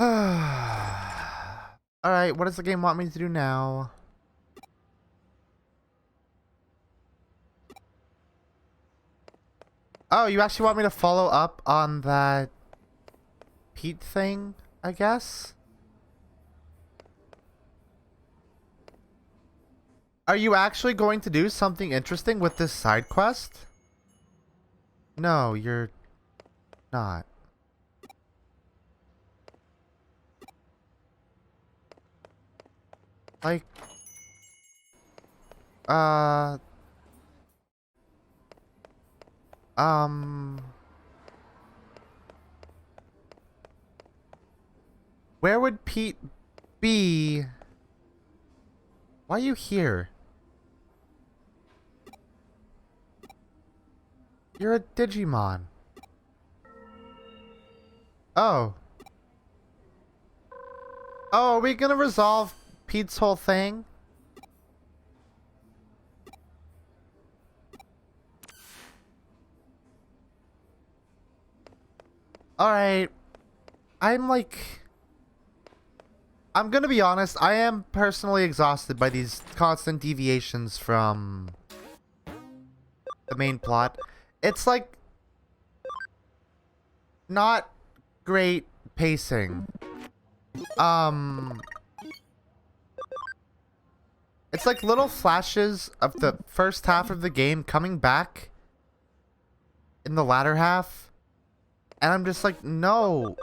Alright, what does the game want me to do now? Oh, you actually want me to follow up on that Pete thing, I guess? Are you actually going to do something interesting with this side quest? No, you're not. Like, where would Pete be? Why are you here? You're a Digimon. Oh. Oh, are we gonna resolve Pete's whole thing? Alright. I'm gonna be honest, I am personally exhausted by these constant deviations from the main plot. It's like not great pacing. It's like little flashes of the first half of the game coming back in the latter half. And I'm just like, no.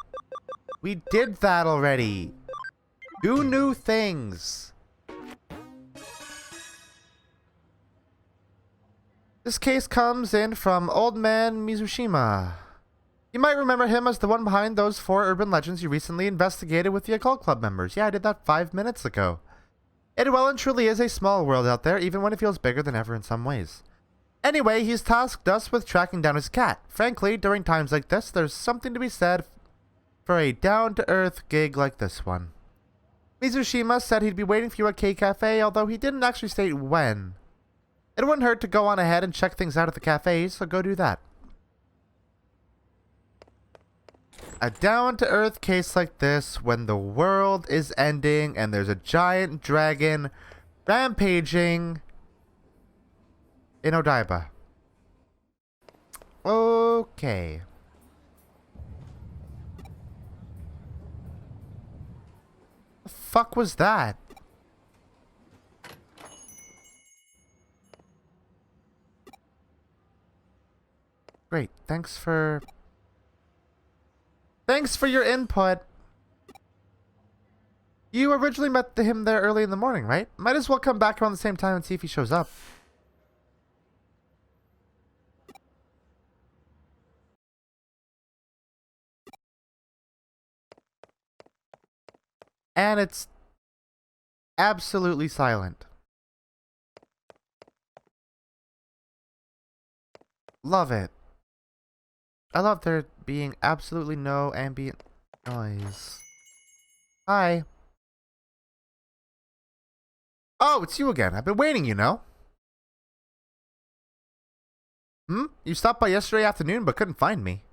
We did that already. Do new things. This case comes in from Old Man Mizushima. You might remember him as the one behind those 4 urban legends you recently investigated with the Occult Club members. Yeah, I did that 5 minutes ago. It well and truly is a small world out there, even when it feels bigger than ever in some ways. Anyway, he's tasked us with tracking down his cat. Frankly, during times like this, there's something to be said for a down-to-earth gig like this one. Mizushima said he'd be waiting for you at K Cafe, although he didn't actually state when. It wouldn't hurt to go on ahead and check things out at the cafe, so go do that. A down-to-earth case like this, when the world is ending and there's a giant dragon rampaging in Odaiba. Okay. The fuck was that? Great, thanks for your input. You originally met him there early in the morning, right? Might as well come back around the same time and see if he shows up. And it's absolutely silent. Love it. I love there being absolutely no ambient noise. Hi. Oh, it's you again. I've been waiting, you know. You stopped by yesterday afternoon but couldn't find me.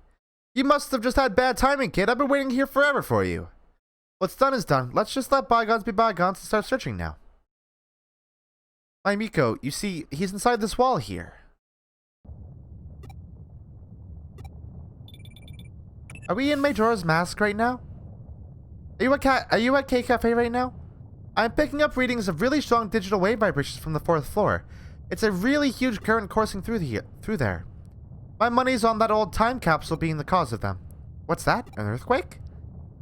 You must have just had bad timing, kid. I've been waiting here forever for you. What's done is done. Let's just let bygones be bygones and start searching now. My Miko, you see, he's inside this wall here. Are we in Majora's Mask right now? Are you at K Cafe right now? I'm picking up readings of really strong digital wave vibrations from the 4th floor. It's a really huge current coursing through there. My money's on that old time capsule being the cause of them. What's that? An earthquake?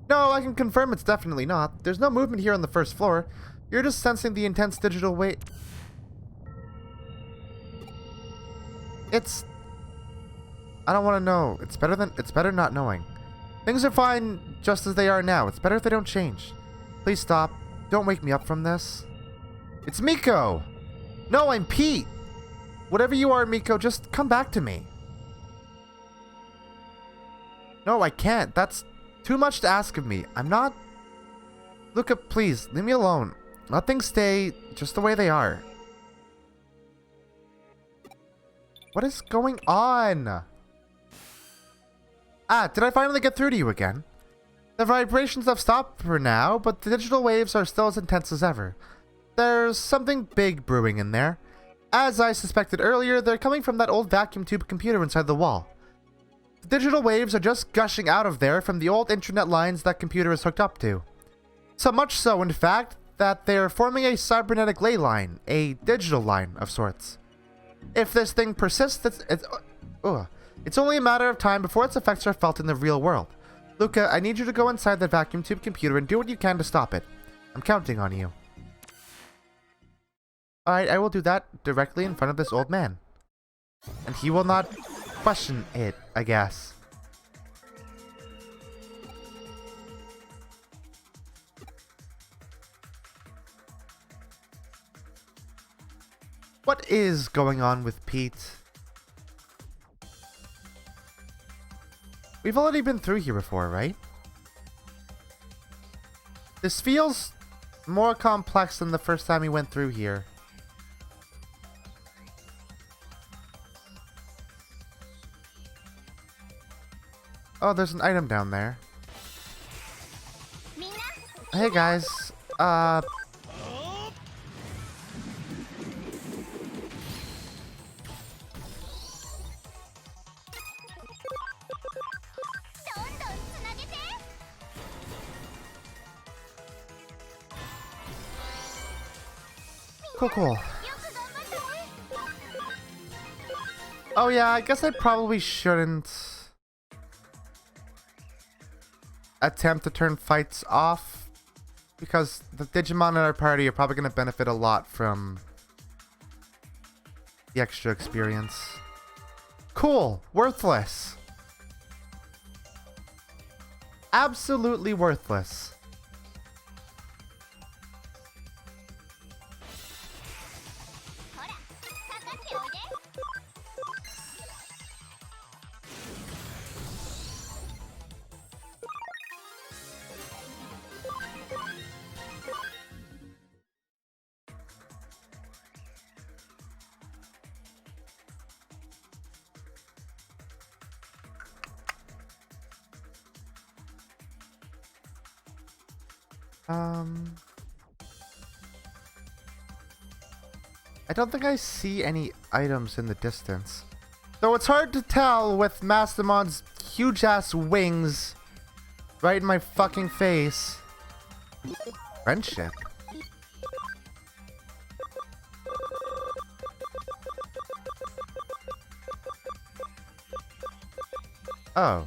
No, I can confirm it's definitely not. There's no movement here on the 1st floor. You're just sensing the intense digital wave. I don't want to know. It's better not knowing. Things are fine just as they are now. It's better if they don't change. Please stop. Don't wake me up from this. It's Miko! No, I'm Pete! Whatever you are, Miko, just come back to me. No, I can't. That's too much to ask of me. I'm not... Luka, please, leave me alone. Let things stay just the way they are. What is going on? Ah, did I finally get through to you again? The vibrations have stopped for now, but the digital waves are still as intense as ever. There's something big brewing in there. As I suspected earlier, they're coming from that old vacuum tube computer inside the wall. The digital waves are just gushing out of there from the old internet lines that computer is hooked up to. So much so, in fact, that they're forming a cybernetic ley line, a digital line of sorts. If this thing persists, it's only a matter of time before its effects are felt in the real world. Luka, I need you to go inside that vacuum tube computer and do what you can to stop it. I'm counting on you. Alright, I will do that directly in front of this old man. And he will not question it, I guess. What is going on with Pete? We've already been through here before, right? This feels more complex than the first time we went through here. Oh, there's an item down there. Hey guys, Cool. Oh yeah, I guess I probably shouldn't attempt to turn fights off, because the Digimon in our party are probably going to benefit a lot from the extra experience. Cool. Worthless. Absolutely worthless. I don't think I see any items in the distance. Though it's hard to tell with Mastamon's huge-ass wings right in my fucking face. Friendship. Oh.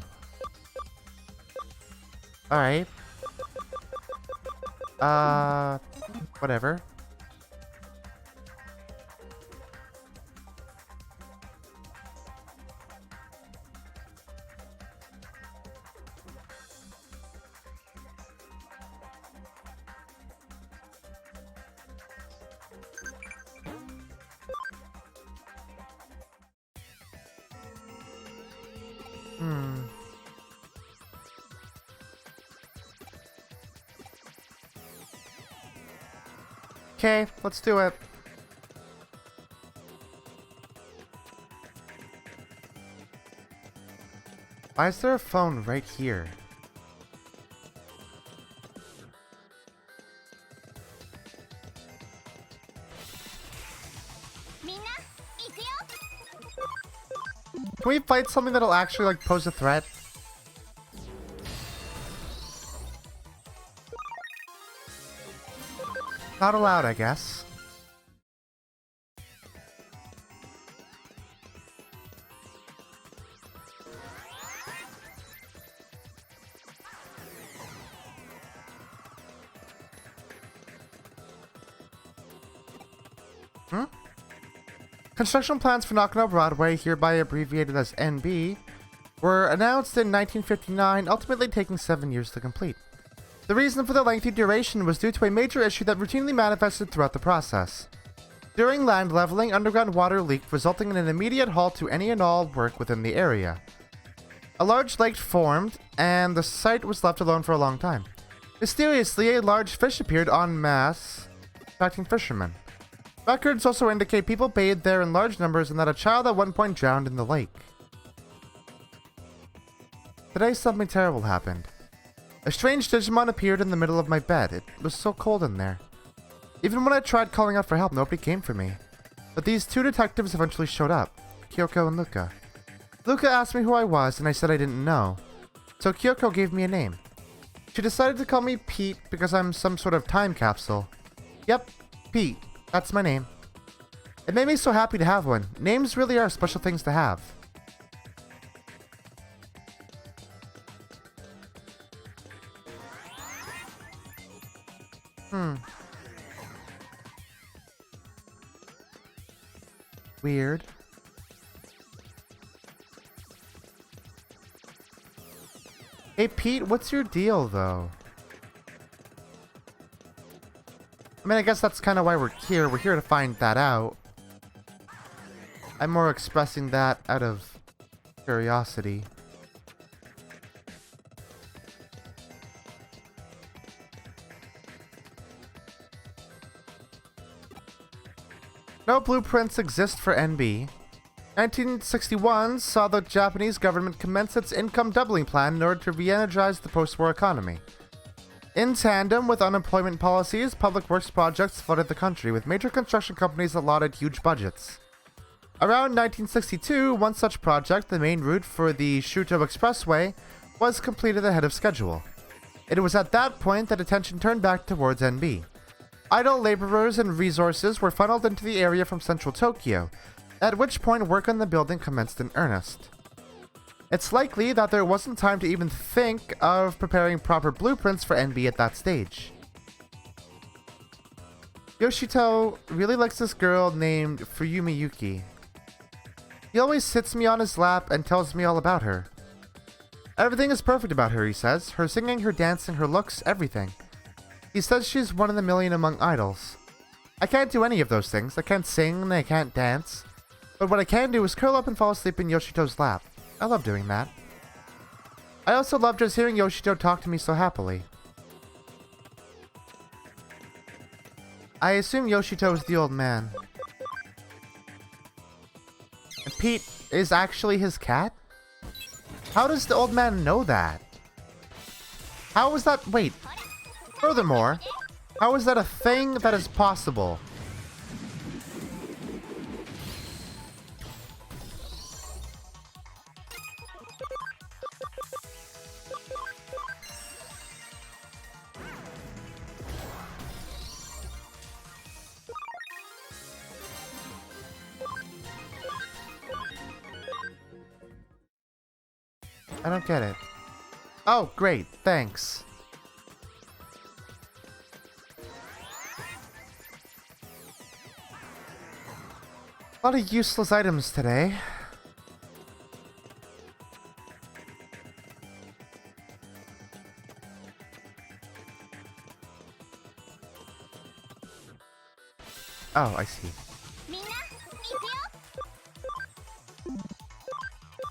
Alright. Whatever. Okay, let's do it. Why is there a phone right here? Can we fight something that'll actually like pose a threat? Not allowed, I guess. Construction plans for Nakano Broadway, hereby abbreviated as NB, were announced in 1959, ultimately taking 7 years to complete. The reason for the lengthy duration was due to a major issue that routinely manifested throughout the process. During land leveling, underground water leaked, resulting in an immediate halt to any and all work within the area. A large lake formed, and the site was left alone for a long time. Mysteriously, a large fish appeared en masse, attracting fishermen. Records also indicate people bathed there in large numbers and that a child at one point drowned in the lake. Today, something terrible happened. A strange Digimon appeared in the middle of my bed. It was so cold in there. Even when I tried calling out for help, nobody came for me. But these two detectives eventually showed up, Kyoko and Luka. Luka asked me who I was, and I said I didn't know. So Kyoko gave me a name. She decided to call me Pete because I'm some sort of time capsule. Yep, Pete. That's my name. It made me so happy to have one. Names really are special things to have. Weird. Hey Pete, what's your deal though? I mean, I guess that's kind of why we're here. We're here to find that out. I'm more expressing that out of curiosity. No blueprints exist for NB. 1961 saw the Japanese government commence its income doubling plan in order to re-energize the post-war economy. In tandem with unemployment policies, public works projects flooded the country, with major construction companies allotted huge budgets. Around 1962, one such project, the main route for the Shuto Expressway, was completed ahead of schedule. It was at that point that attention turned back towards NB. Idle laborers and resources were funneled into the area from central Tokyo, at which point work on the building commenced in earnest. It's likely that there wasn't time to even think of preparing proper blueprints for NB at that stage. Yoshito really likes this girl named Fuyumi Yuki. He always sits me on his lap and tells me all about her. Everything is perfect about her, he says. Her singing, her dancing, her looks, everything. He says she's one in a million among idols. I can't do any of those things. I can't sing and I can't dance. But what I can do is curl up and fall asleep in Yoshito's lap. I love doing that. I also love just hearing Yoshito talk to me so happily. I assume Yoshito is the old man. And Pete is actually his cat? How does the old man know that? How is that? Wait. Furthermore, how is that a thing that is possible? I don't get it. Oh, great. Thanks. A lot of useless items today. Oh, I see.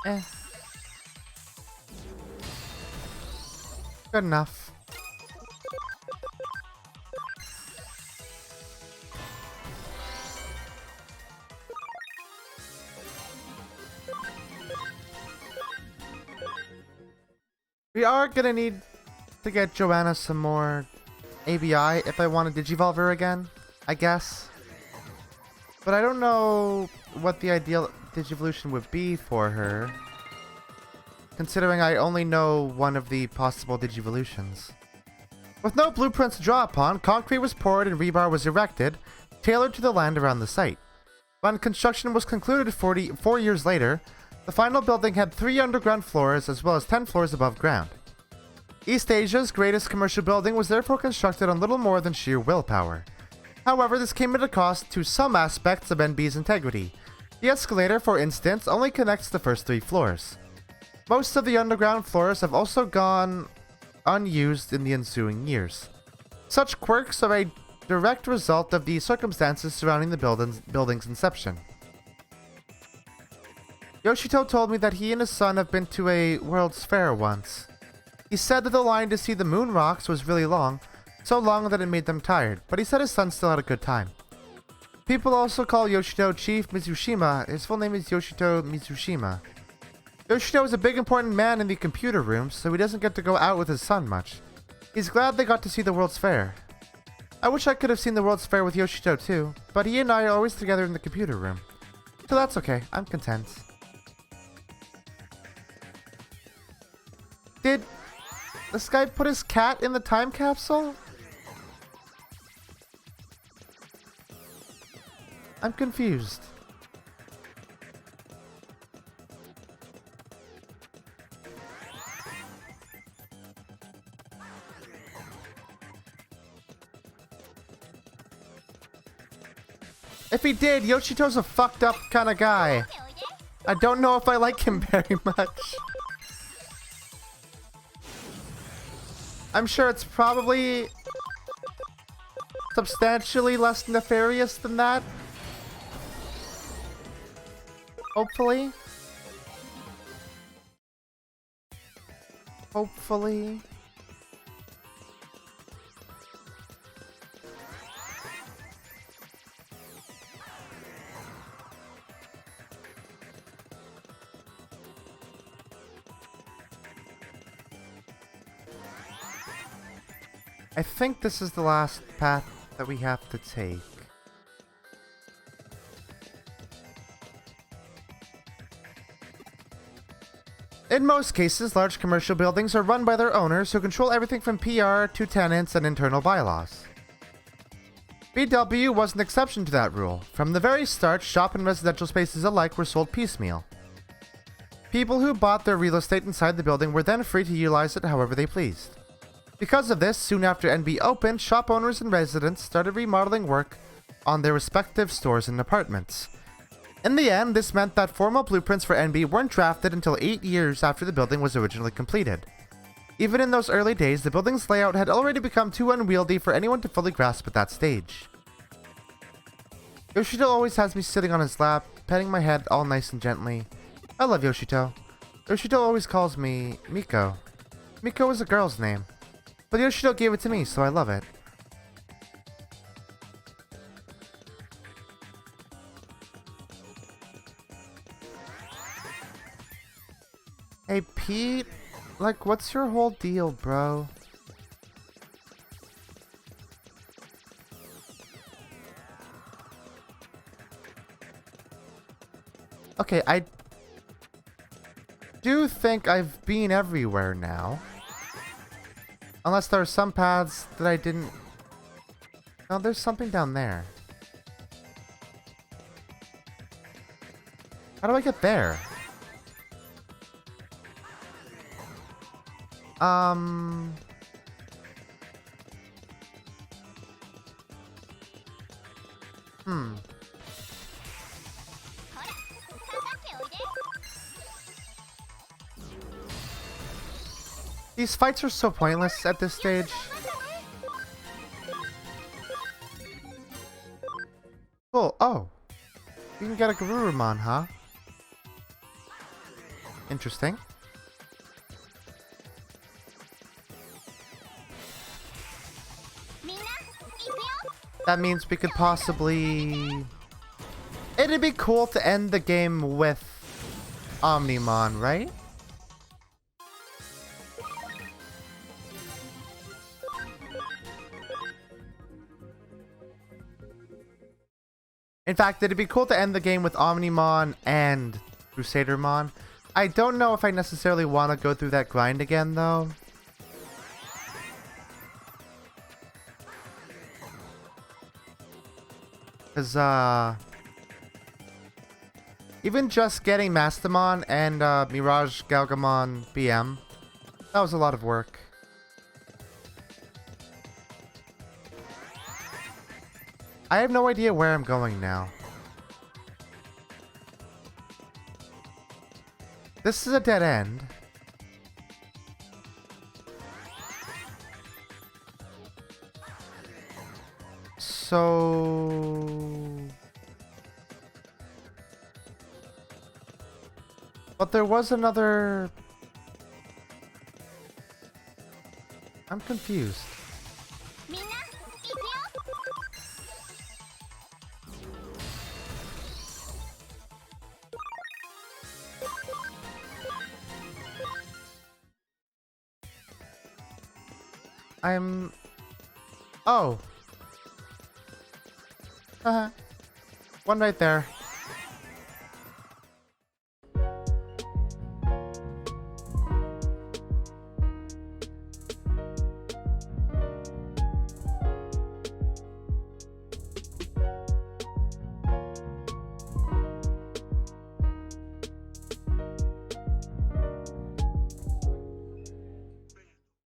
Eh. Good enough. We are gonna need to get Joanna some more ABI if I want to Digivolve her again, I guess. But I don't know what the ideal Digivolution would be for her, considering I only know one of the possible Digivolutions. With no blueprints to draw upon, concrete was poured and rebar was erected, tailored to the land around the site. When construction was concluded 4 years later, the final building had 3 underground floors as well as 10 floors above ground. East Asia's greatest commercial building was therefore constructed on little more than sheer willpower. However, this came at a cost to some aspects of NB's integrity. The escalator, for instance, only connects the first 3 floors. Most of the underground floors have also gone unused in the ensuing years. Such quirks are a direct result of the circumstances surrounding the building's inception. Yoshito told me that he and his son have been to a World's Fair once. He said that the line to see the moon rocks was really long, so long that it made them tired, but he said his son still had a good time. People also call Yoshito Chief Mizushima. His full name is Yoshito Mizushima. Yoshito is a big important man in the computer room, so he doesn't get to go out with his son much. He's glad they got to see the World's Fair. I wish I could have seen the World's Fair with Yoshito too, but he and I are always together in the computer room. So that's okay, I'm content. Did this guy put his cat in the time capsule? I'm confused. If he did, Yoshito's a fucked up kind of guy. I don't know if I like him very much. I'm sure it's probably substantially less nefarious than that. Hopefully. Hopefully. I think this is the last path that we have to take. In most cases, large commercial buildings are run by their owners who control everything from PR to tenants and internal bylaws. BW was an exception to that rule. From the very start, shop and residential spaces alike were sold piecemeal. People who bought their real estate inside the building were then free to utilize it however they pleased. Because of this, soon after NB opened, shop owners and residents started remodeling work on their respective stores and apartments. In the end, this meant that formal blueprints for NB weren't drafted until 8 years after the building was originally completed. Even in those early days, the building's layout had already become too unwieldy for anyone to fully grasp at that stage. Yoshito always has me sitting on his lap, petting my head all nice and gently. I love Yoshito. Yoshito always calls me Miko. Miko is a girl's name. But Yoshito gave it to me, so I love it. Hey, Pete? Like, what's your whole deal, bro? Okay, I do think I've been everywhere now. Unless there are some paths that I didn't... No, there's something down there. How do I get there? These fights are so pointless at this stage. Cool. Oh. You can get a Garurumon, huh? Interesting. That means we could possibly... It'd be cool to end the game with Omnimon, right? In fact, it'd be cool to end the game with Omnimon and Crusadermon. I don't know if I necessarily want to go through that grind again, though. Because, even just getting Mastamon and Mirage Galgamon BM, that was a lot of work. I have no idea where I'm going now. This is a dead end. So... But there was another... I'm confused. I'm... Oh. One right there.